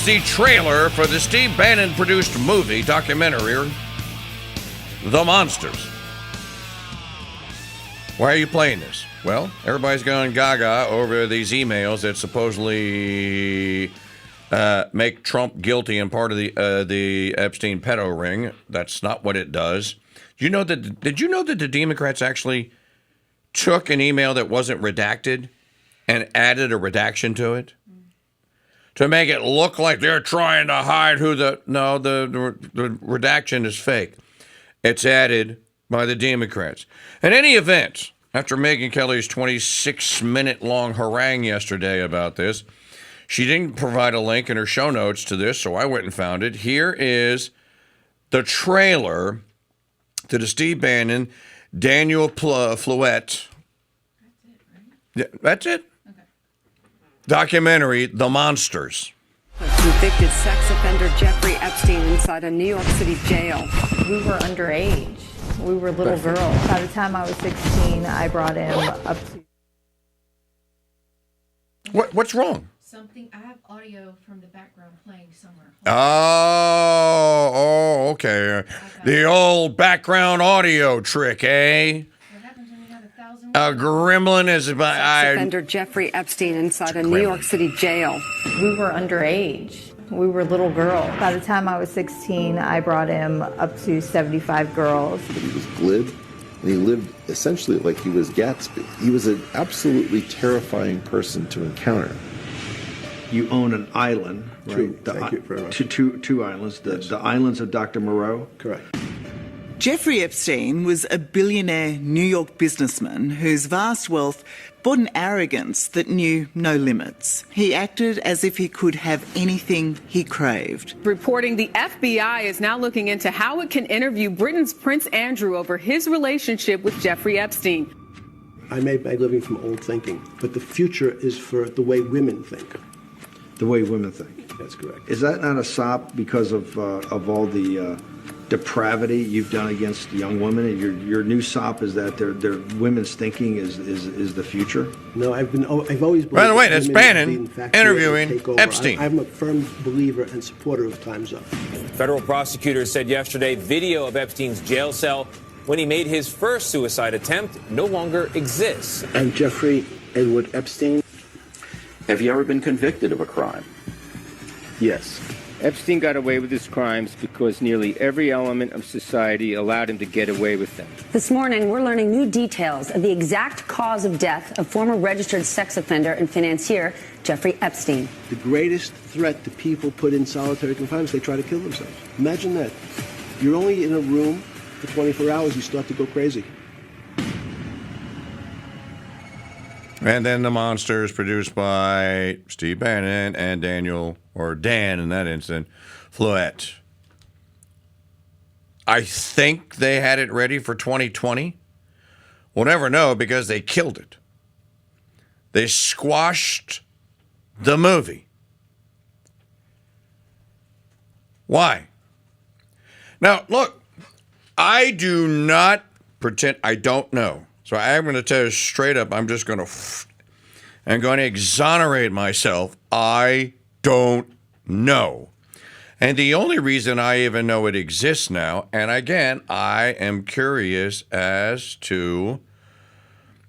the trailer for the Steve Bannon produced movie documentary, The Monsters. Why are you playing this? Well, everybody's going gaga over these emails that supposedly make Trump guilty and part of the Epstein pedo ring. That's not what it does. Did you know that the Democrats actually took an email that wasn't redacted and added a redaction to it to make it look like they're trying to hide who the redaction is fake. It's added by the Democrats. In any event, after Megyn Kelly's 26-minute-long harangue yesterday about this, she didn't provide a link in her show notes to this, so I went and found it. Here is the trailer to the Steve Bannon, Daniel Flouette. That's it, right? Yeah, that's it. Okay. Documentary, The Monsters. Convicted sex offender Jeffrey Epstein inside a New York City jail. We were underage. We were little girls. By the time I was 16, I brought him up to... What's wrong? Something. I have audio from the background playing somewhere. Okay. The old background audio trick, eh? What happens when you have 1,000? A gremlin is about... Sex offender Jeffrey Epstein inside a New York City jail. We were underage. We were little girls. By the time I was 16, I brought him up to 75 girls. He was glib, and he lived essentially like he was Gatsby. He was an absolutely terrifying person to encounter. You own an island, right? Thank you very much. Two islands, the islands of Dr. Moreau. Correct. Jeffrey Epstein was a billionaire New York businessman whose vast wealth brought an arrogance that knew no limits. He acted as if he could have anything he craved. Reporting the FBI is now looking into how it can interview Britain's Prince Andrew over his relationship with Jeffrey Epstein. I made my living from old thinking, but the future is for the way women think. The way women think. That's correct. Is that not a sop because of all the depravity you've done against young women? And your new sop is that their women's thinking is the future? No, I've always believed. By the way, that that's women Bannon interviewing Epstein. I'm a firm believer and supporter of Time's Up. Federal prosecutors said yesterday video of Epstein's jail cell when he made his first suicide attempt no longer exists. I'm Jeffrey Edward Epstein. Have you ever been convicted of a crime? Yes. Epstein got away with his crimes because nearly every element of society allowed him to get away with them. This morning, we're learning new details of the exact cause of death of former registered sex offender and financier Jeffrey Epstein. The greatest threat to people put in solitary confinement is they try to kill themselves. Imagine that. You're only in a room for 24 hours, you start to go crazy. And then The Monsters, produced by Steve Bannon and Dan in that instant, Flouette. I think they had it ready for 2020. We'll never know because they killed it. They squashed the movie. Why? Now, look, I do not pretend I don't know. So I'm going to tell you straight up, I'm going to exonerate myself. I don't know. And the only reason I even know it exists now, and again, I am curious as to,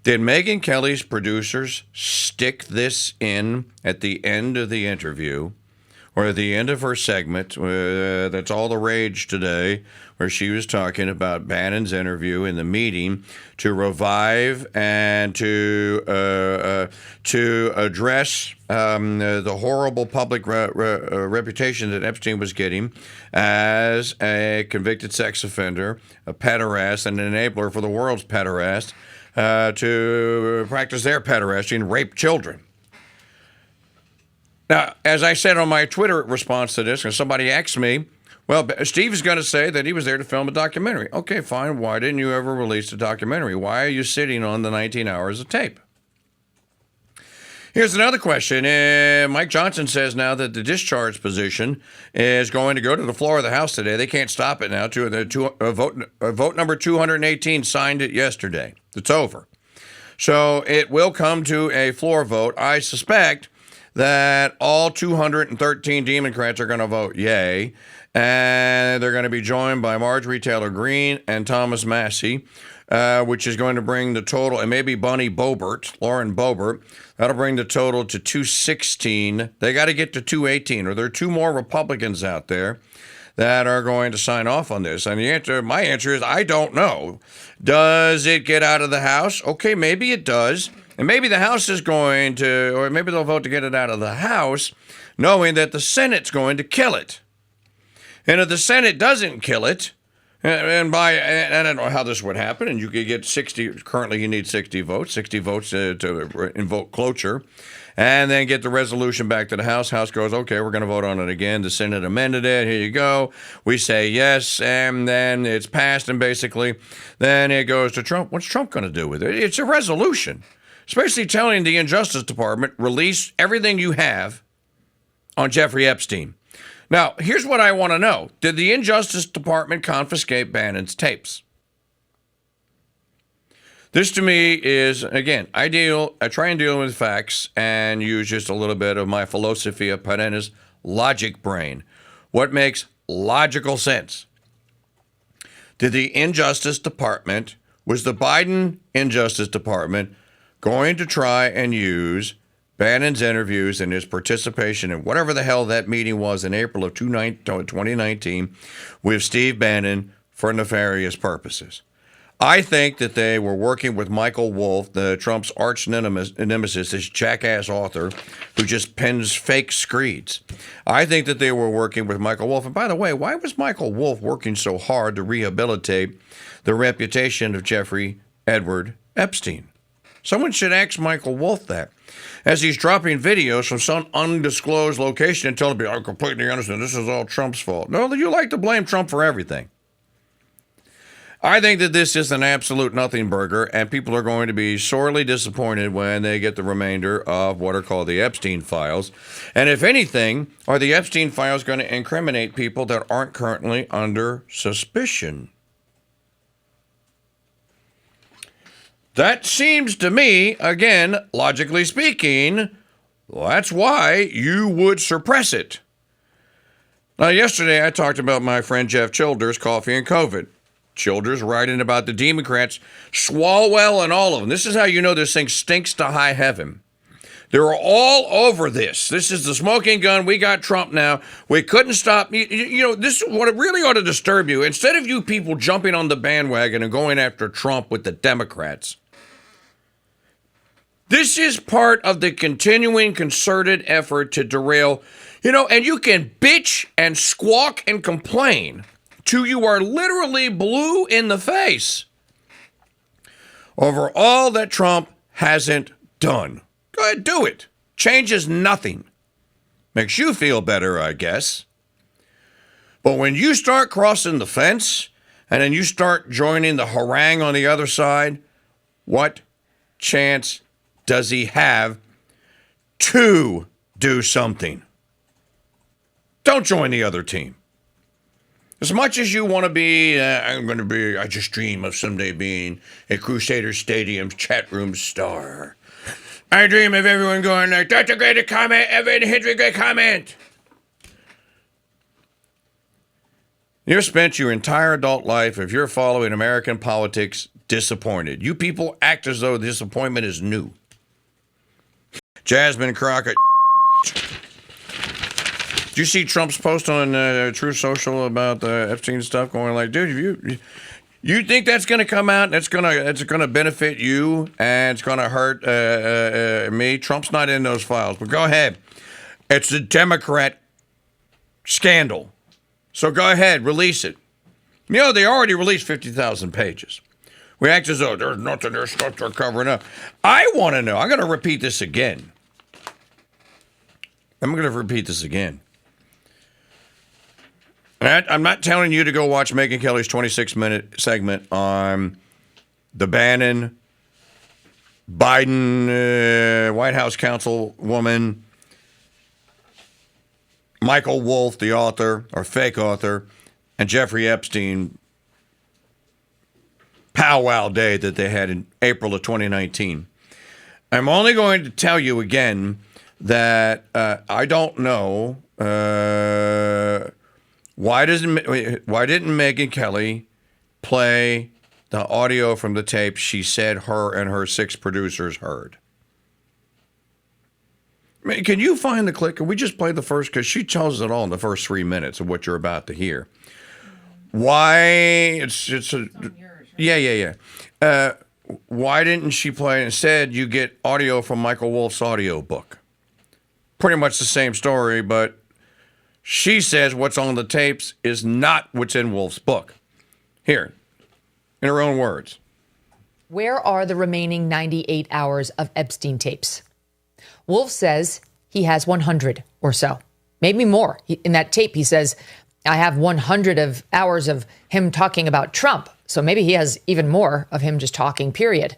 did Megyn Kelly's producers stick this in at the end of the interview or at the end of her segment? That's all the rage today, where she was talking about Bannon's interview in the meeting to revive and to address the horrible public reputation that Epstein was getting as a convicted sex offender, a pederast, and an enabler for the world's pederast to practice their pederasty and rape children. Now, as I said on my Twitter response to this, and somebody asked me, well, Steve is going to say that he was there to film a documentary. Okay, fine. Why didn't you ever release a documentary? Why are you sitting on the 19 hours of tape? Here's another question. Mike Johnson says now that the discharge position is going to go to the floor of the House today. They can't stop it now. Vote number 218 signed it yesterday. It's over. So it will come to a floor vote. I suspect that all 213 Democrats are going to vote yay, and they're going to be joined by Marjorie Taylor Greene and Thomas Massey, which is going to bring the total, and maybe Lauren Boebert, that'll bring the total to 216. They got to get to 218, or there are two more Republicans out there that are going to sign off on this. And my answer is, I don't know. Does it get out of the House? Okay, maybe it does. And maybe the House is going to, or maybe they'll vote to get it out of the House, knowing that the Senate's going to kill it. And if the Senate doesn't kill it, and I don't know how this would happen, and you could get 60, currently you need 60 votes to invoke cloture, and then get the resolution back to the House. House goes, okay, we're going to vote on it again. The Senate amended it. Here you go. We say yes, and then it's passed, and basically then it goes to Trump. What's Trump going to do with it? It's a resolution. Especially telling the Justice Department, release everything you have on Jeffrey Epstein. Now, here's what I want to know. Did the Justice Department confiscate Bannon's tapes? This to me is, again, I try and deal with facts and use just a little bit of my philosophia perennis logic brain. What makes logical sense? Did the Justice Department, was the Biden Justice Department going to try and use Bannon's interviews and his participation in whatever the hell that meeting was in April of 2019 with Steve Bannon for nefarious purposes? I think that they were working with Michael Wolff, Trump's arch nemesis, this jackass author who just pens fake screeds. I think that they were working with Michael Wolff. And by the way, why was Michael Wolff working so hard to rehabilitate the reputation of Jeffrey Edward Epstein? Someone should ask Michael Wolff that. As he's dropping videos from some undisclosed location and telling me, I completely understand, this is all Trump's fault. No, you like to blame Trump for everything. I think that this is an absolute nothing burger, and people are going to be sorely disappointed when they get the remainder of what are called the Epstein files. And if anything, are the Epstein files going to incriminate people that aren't currently under suspicion? That seems to me, again, logically speaking, that's why you would suppress it. Now, yesterday I talked about my friend Jeff Childers' coffee and COVID. Childers writing about the Democrats, Swalwell and all of them. This is how you know this thing stinks to high heaven. They're all over this. This is the smoking gun. We got Trump now. We couldn't stop. You know, this is what it really ought to disturb you. Instead of you people jumping on the bandwagon and going after Trump with the Democrats, this is part of the continuing concerted effort to derail, and you can bitch and squawk and complain till you are literally blue in the face over all that Trump hasn't done. Go ahead, do it. Changes nothing. Makes you feel better, I guess. But when you start crossing the fence and then you start joining the harangue on the other side, what chance does he have to do something? Don't join the other team. As much as you want to be, I just dream of someday being a Crusader Stadium's chat room star. I dream of everyone going like, that's a great comment, Evan Hendry, great comment. You've spent your entire adult life, if you're following American politics, disappointed. You people act as though disappointment is new. Jasmine Crockett. Did you see Trump's post on Truth Social about the Epstein stuff? Going like, dude, you think that's going to come out? It's going to benefit you, and it's going to hurt me. Trump's not in those files, but go ahead. It's a Democrat scandal, so go ahead, release it. They already released 50,000 pages. We act as though there's nothing, there's stuff they're covering up. I want to know. I'm going to repeat this again. I'm not telling you to go watch Megyn Kelly's 26-minute segment on the Bannon, Biden, White House councilwoman, Michael Wolff, the author, or fake author, and Jeffrey Epstein powwow day that they had in April of 2019. I'm only going to tell you again that I don't know why didn't Megyn Kelly play the audio from the tape she said her and her 6 producers heard. I mean, can you find the clip? Can we just play the first? Because she tells it all in the first 3 minutes of what you're about to hear. Why? It's a yeah. Why didn't she play? Instead, you get audio from Michael Wolff's audio book. Pretty much the same story, but she says what's on the tapes is not what's in Wolff's book. Here, in her own words. Where are the remaining 98 hours of Epstein tapes? Wolff says he has 100 or so, maybe more. In that tape, he says, I have 100 of hours of him talking about Trump. So maybe he has even more of him just talking, period.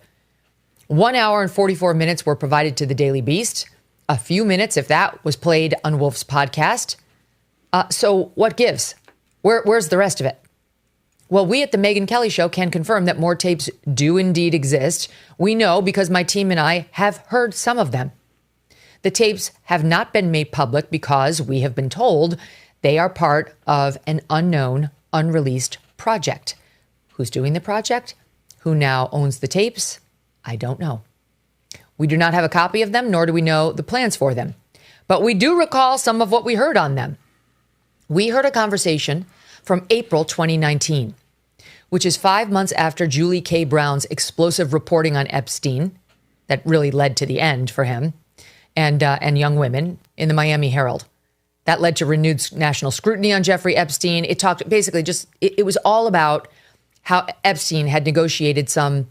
1 hour and 44 minutes were provided to the Daily Beast. A few minutes, if that, was played on Wolff's podcast. So what gives? Where's the rest of it? Well, we at the Megyn Kelly Show can confirm that more tapes do indeed exist. We know because my team and I have heard some of them. The tapes have not been made public because we have been told they are part of an unknown, unreleased project. Who's doing the project? Who now owns the tapes? I don't know. We do not have a copy of them, nor do we know the plans for them. But we do recall some of what we heard on them. We heard a conversation from April 2019, which is 5 months after Julie K. Brown's explosive reporting on Epstein that really led to the end for him and young women in the Miami Herald. That led to renewed national scrutiny on Jeffrey Epstein. It talked basically it was all about how Epstein had negotiated some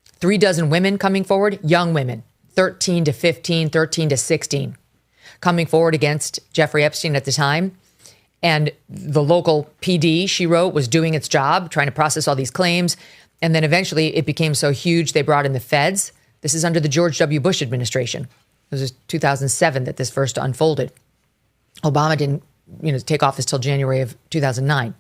36 women coming forward, young women, 13 to 15, 13 to 16, coming forward against Jeffrey Epstein at the time. And the local PD, she wrote, was doing its job, trying to process all these claims. And then eventually it became so huge, they brought in the feds. This is under the George W. Bush administration. It was 2007 that this first unfolded. Obama didn't, take office till January of 2009.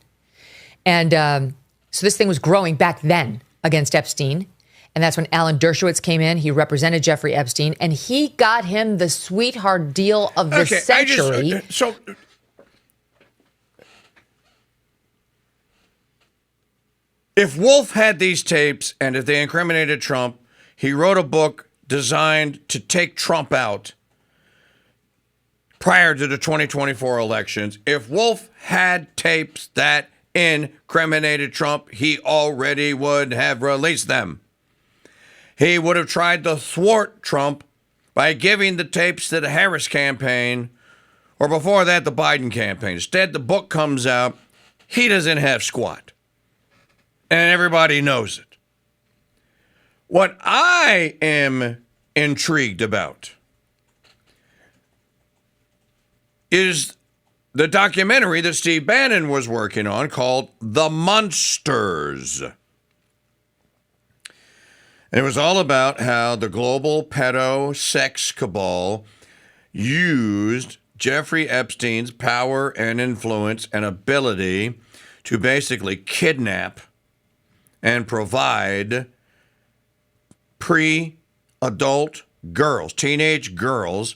And so this thing was growing back then against Epstein. And that's when Alan Dershowitz came in. He represented Jeffrey Epstein, and he got him the sweetheart deal of the century. If Wolff had these tapes and if they incriminated Trump, he wrote a book designed to take Trump out prior to the 2024 elections. If Wolff had tapes that incriminated Trump, he already would have released them. He would have tried to thwart Trump by giving the tapes to the Harris campaign, or before that, the Biden campaign. Instead, the book comes out. He doesn't have squat. And everybody knows it. What I am intrigued about is the documentary that Steve Bannon was working on called The Monsters. And it was all about how the global pedo sex cabal used Jeffrey Epstein's power and influence and ability to basically kidnap and provide pre-adult girls, teenage girls,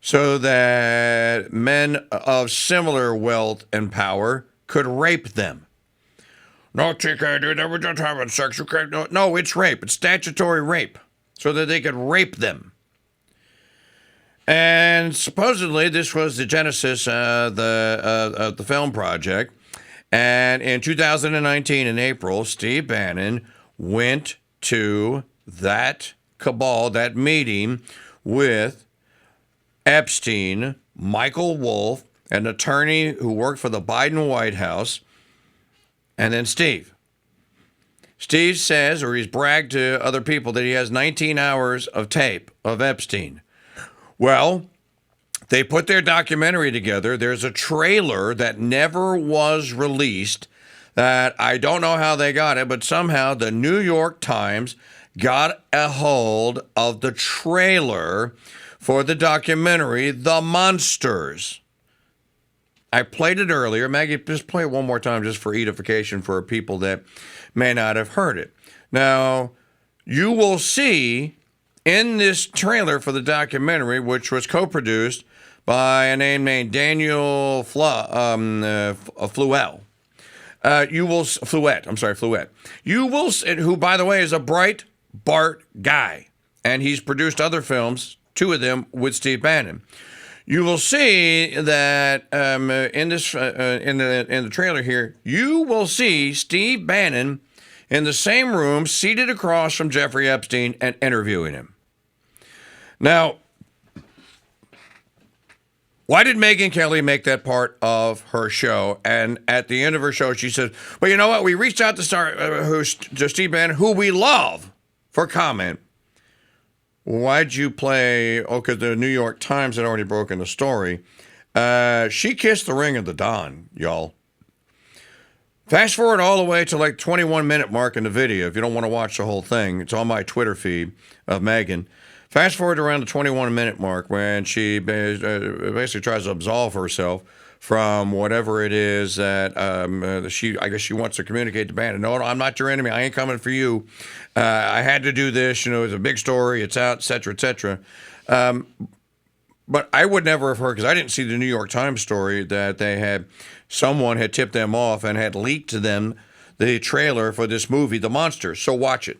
so that men of similar wealth and power could rape them. No, you can't do that. We're just having sex. You can't. No, it's rape. It's statutory rape, so that they could rape them. And supposedly, this was the genesis of the film project. And in 2019, in April, Steve Bannon went to that cabal, that meeting with Epstein, Michael Wolff, an attorney who worked for the Biden White House, and then Steve. Steve says, or he's bragged to other people, that he has 19 hours of tape of Epstein. Well, they put their documentary together. There's a trailer that never was released that I don't know how they got it, but somehow the New York Times got a hold of the trailer for the documentary, The Monsters. I played it earlier. Maggie, just play it one more time just for edification for people that may not have heard it. Now, you will see in this trailer for the documentary, which was co-produced by a name named Daniel Fluell. Fluette. You will, who, by the way, is a bright Bart guy, and he's produced other films, 2 of them with Steve Bannon. You will see that in the trailer here, you will see Steve Bannon in the same room, seated across from Jeffrey Epstein and interviewing him. Now, why did Megyn Kelly make that part of her show? And at the end of her show, she said, well, you know what? We reached out to Steve Bannon, who we love, for comment. Why'd you play? Oh, because the New York Times had already broken the story. She kissed the ring of the Don, y'all. Fast forward all the way to like 21-minute mark in the video. If you don't want to watch the whole thing, it's on my Twitter feed of Megyn. Fast forward around the 21-minute mark when she basically tries to absolve herself from whatever it is that I guess she wants to communicate to Bannon. No, I'm not your enemy. I ain't coming for you. I had to do this. You know, it's a big story. It's out, et cetera, et cetera. But I would never have heard, because I didn't see the New York Times story, that someone had tipped them off and had leaked to them the trailer for this movie, The Monsters. So watch it.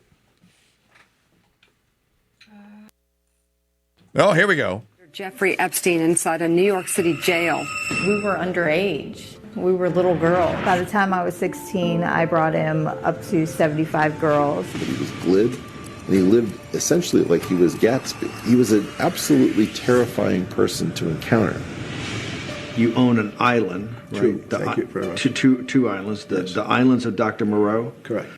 Oh, here we go. Jeffrey Epstein inside a New York City jail. We were underage. We were little girls. By the time I was 16, I brought him up to 75 girls. He was glib, and he lived essentially like he was Gatsby. He was an absolutely terrifying person to encounter. You own an island, right? True. Thank you very much. Two islands. The islands of Dr. Moreau. Correct.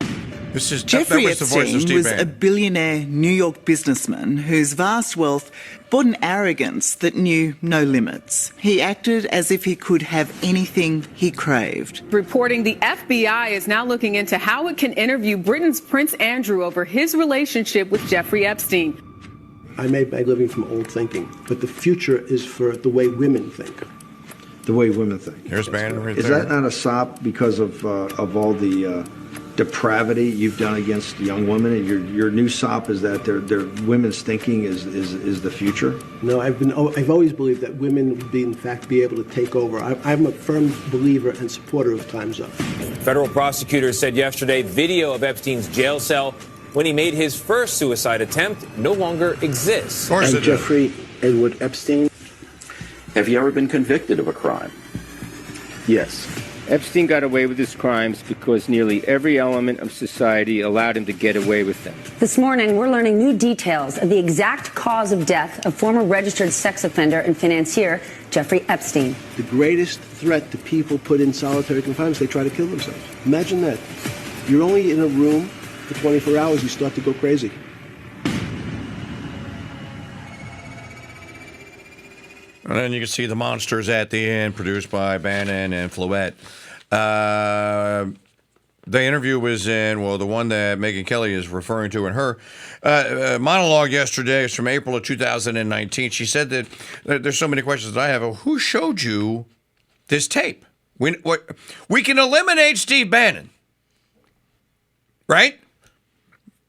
Jeffrey that was the voice of Epstein Steve was Bannon. a billionaire New York businessman whose vast wealth brought an arrogance that knew no limits. He acted as if he could have anything he craved. Reporting the FBI is now looking into how it can interview Britain's Prince Andrew over his relationship with Jeffrey Epstein. I made my living from old thinking, but the future is for the way women think. The way women think. Here's Bannon right Is there. that not a sop because of all the depravity you've done against young women? And your new sop is that their women's thinking is the future? No, I've always believed that women would in fact be able to take over. I'm a firm believer and supporter of Time's Up. Federal prosecutors said yesterday video of Epstein's jail cell when he made his first suicide attempt no longer exists. Of course And it does. Jeffrey Edward Epstein? Have you ever been convicted of a crime? Yes. Epstein got away with his crimes because nearly every element of society allowed him to get away with them. This morning, we're learning new details of the exact cause of death of former registered sex offender and financier Jeffrey Epstein. The greatest threat to people put in solitary confinement is they try to kill themselves. Imagine that. You're only in a room for 24 hours, you start to go crazy. And then you can see the monsters at the end, produced by Bannon and Fluette. The interview was in, well, the one that Megyn Kelly is referring to in her monologue yesterday is from April of 2019. She said that there's so many questions that I have. Who showed you this tape? We can eliminate Steve Bannon, right?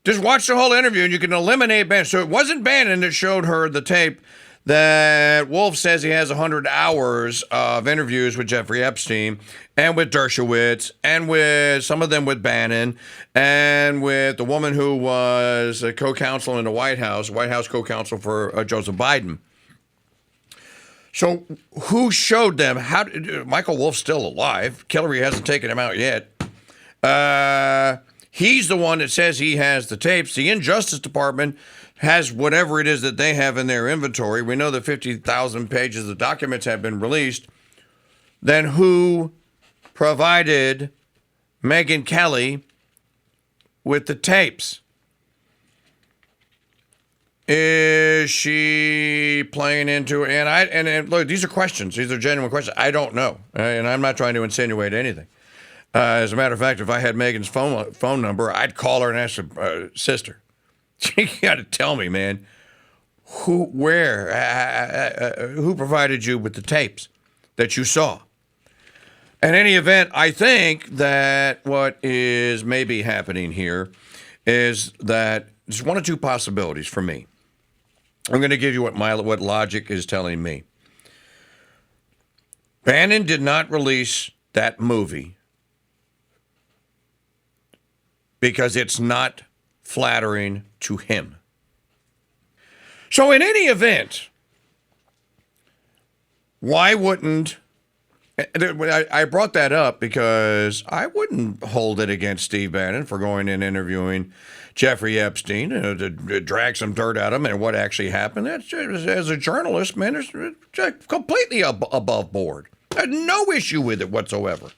Just watch the whole interview and you can eliminate Bannon. So it wasn't Bannon that showed her the tape that Wolff says he has 100 hours of interviews with Jeffrey Epstein and with Dershowitz and with some of them with Bannon and with the woman who was a co-counsel in the White House co-counsel for Joseph Biden. So who showed them? Michael Wolff's still alive. Hillary hasn't taken him out yet. He's the one that says he has the tapes. The Injustice Department has whatever it is that they have in their inventory. We know that 50,000 pages of documents have been released. Then who provided Megyn Kelly with the tapes? Is she playing into it? And look, these are questions. These are genuine questions. I don't know. And I'm not trying to insinuate anything. As a matter of fact, if I had Megan's phone number, I'd call her and ask her sister. You got to tell me, man, who provided you with the tapes that you saw? In any event, I think that what is maybe happening here is that there's one or two possibilities for me. I'm going to give you what logic is telling me. Bannon did not release that movie because it's not flattering to him. So in any event, why wouldn't... I brought that up because I wouldn't hold it against Steve Bannon for going and interviewing Jeffrey Epstein to drag some dirt out of him and what actually happened. That's, as a journalist, man, it's completely above board. I had no issue with it whatsoever.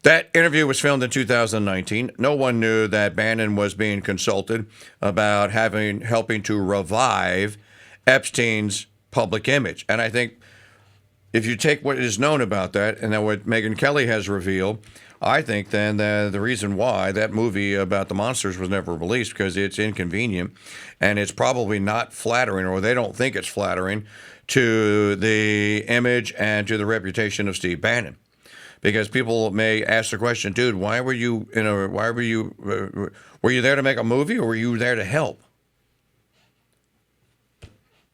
That interview was filmed in 2019. No one knew that Bannon was being consulted about helping to revive Epstein's public image. And I think if you take what is known about that and then what Megyn Kelly has revealed, I think then the reason why that movie about the monsters was never released because it's inconvenient and it's probably not flattering, or they don't think it's flattering to the image and to the reputation of Steve Bannon. Because people may ask the question, dude, were you there to make a movie, or were you there to help?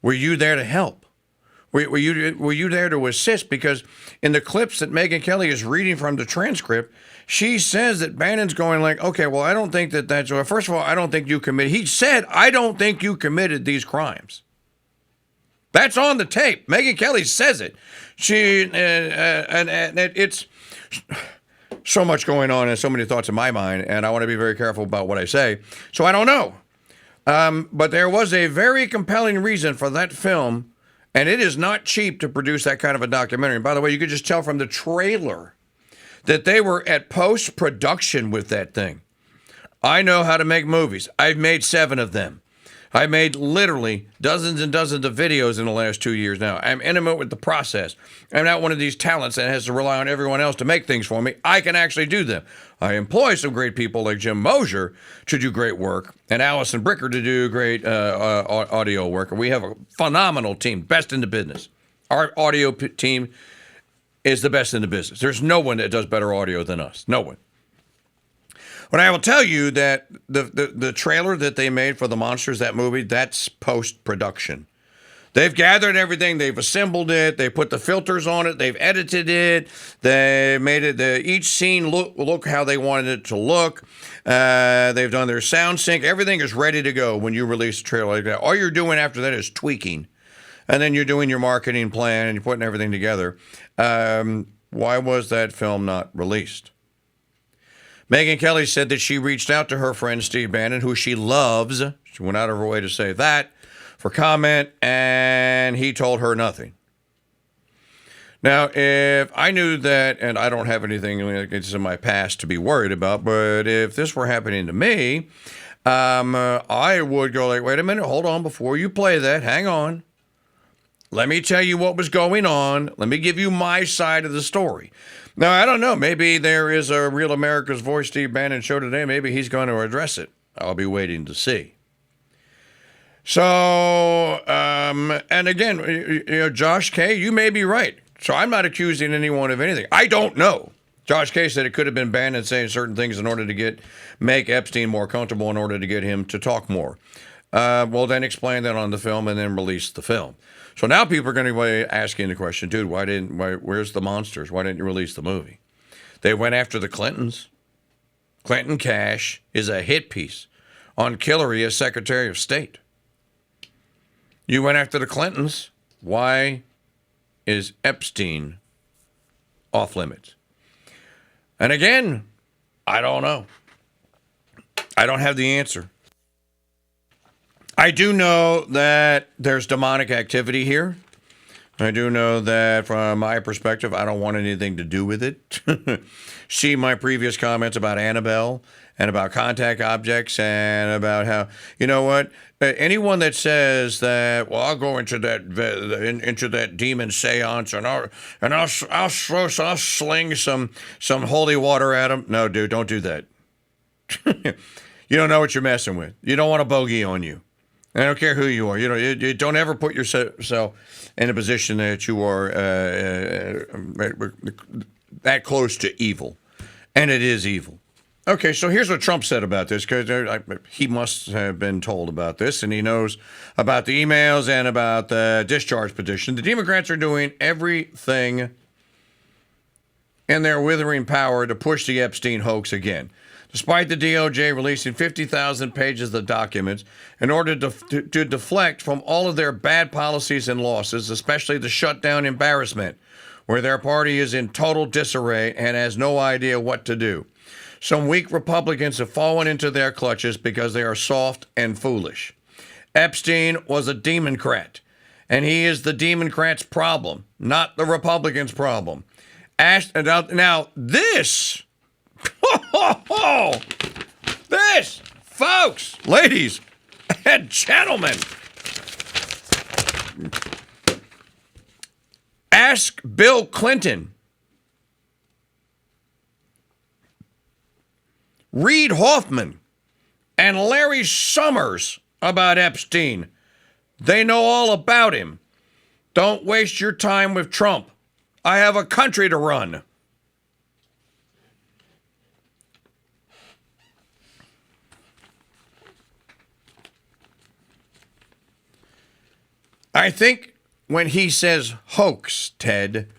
Were you there to help? Were you there to assist? Because in the clips that Megyn Kelly is reading from the transcript, she says that Bannon's going like, okay, well, I don't think that's... Well, first of all, I don't think you committed... He said, I don't think you committed these crimes. That's on the tape. Megyn Kelly says it. It's so much going on and so many thoughts in my mind, and I want to be very careful about what I say. So I don't know. But there was a very compelling reason for that film. And it is not cheap to produce that kind of a documentary. And by the way, you could just tell from the trailer that they were at post-production with that thing. I know how to make movies. I've made 7 of them. I made literally dozens and dozens of videos in the last 2 years now. I'm intimate with the process. I'm not one of these talents that has to rely on everyone else to make things for me. I can actually do them. I employ some great people like Jim Mosier to do great work and Allison Bricker to do great audio work. And we have a phenomenal team, best in the business. Our audio team is the best in the business. There's no one that does better audio than us. No one. But I will tell you that the trailer that they made for the Monsters, that movie, that's post-production. They've gathered everything. They've assembled it. They put the filters on it. They've edited it. They made it each scene look how they wanted it to look. They've done their sound sync. Everything is ready to go when you release a trailer like that. All you're doing after that is tweaking. And then you're doing your marketing plan and you're putting everything together. Why was that film not released? Megyn Kelly said that she reached out to her friend Steve Bannon, who she loves. She went out of her way to say that, for comment, and he told her nothing. Now, if I knew that, and I don't have anything like this in my past to be worried about, but if this were happening to me, I would go like, wait a minute, hold on, before you play that, hang on. Let me tell you what was going on. Let me give you my side of the story. Now, I don't know. Maybe there is a Real America's Voice Steve Bannon show today. Maybe he's going to address it. I'll be waiting to see. So, and again, Josh K., you may be right. So I'm not accusing anyone of anything. I don't know. Josh K. said it could have been Bannon saying certain things in order to make Epstein more comfortable in order to get him to talk more. Well, then explain that on the film and then release the film. So now people are going to be asking the question, dude, where's the Monsters? Why didn't you release the movie? They went after the Clintons. Clinton Cash is a hit piece on Hillary as Secretary of State. You went after the Clintons. Why is Epstein off limits? And again, I don't know. I don't have the answer. I do know that there's demonic activity here. I do know that from my perspective, I don't want anything to do with it. See my previous comments about Annabelle and about contact objects and about how, you know what, anyone that says that, well, I'll go into that demon seance and I'll sling some holy water at them. No, dude, don't do that. You don't know what you're messing with. You don't want a bogey on you. I don't care who you are. You don't ever put yourself in a position that you are that close to evil. And it is evil. Okay, so here's what Trump said about this, because he must have been told about this, and he knows about the emails and about the discharge petition. The Democrats are doing everything in their withering power to push the Epstein hoax again, despite the DOJ releasing 50,000 pages of documents in order to deflect from all of their bad policies and losses, especially the shutdown embarrassment, where their party is in total disarray and has no idea what to do. Some weak Republicans have fallen into their clutches because they are soft and foolish. Epstein was a Democrat, and he is the Democrats' problem, not the Republicans' problem. Now, this, this, folks, ladies and gentlemen, ask Bill Clinton, Reid Hoffman, and Larry Summers about Epstein. They know all about him. Don't waste your time with Trump. I have a country to run. I think when he says hoax, Ted,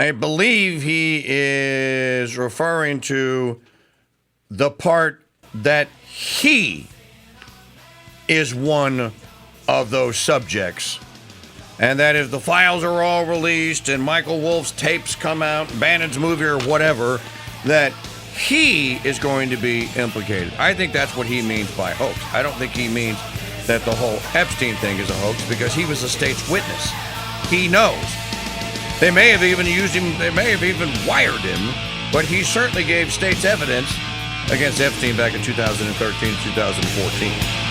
I believe he is referring to the part that he is one of those subjects. And that if the files are all released and Michael Wolff's tapes come out, Bannon's movie or whatever, that he is going to be implicated. I think that's what he means by hoax. I don't think he means that the whole Epstein thing is a hoax, because he was the state's witness. He knows. They may have even used him, they may have even wired him, but he certainly gave state's evidence against Epstein back in 2013, 2014.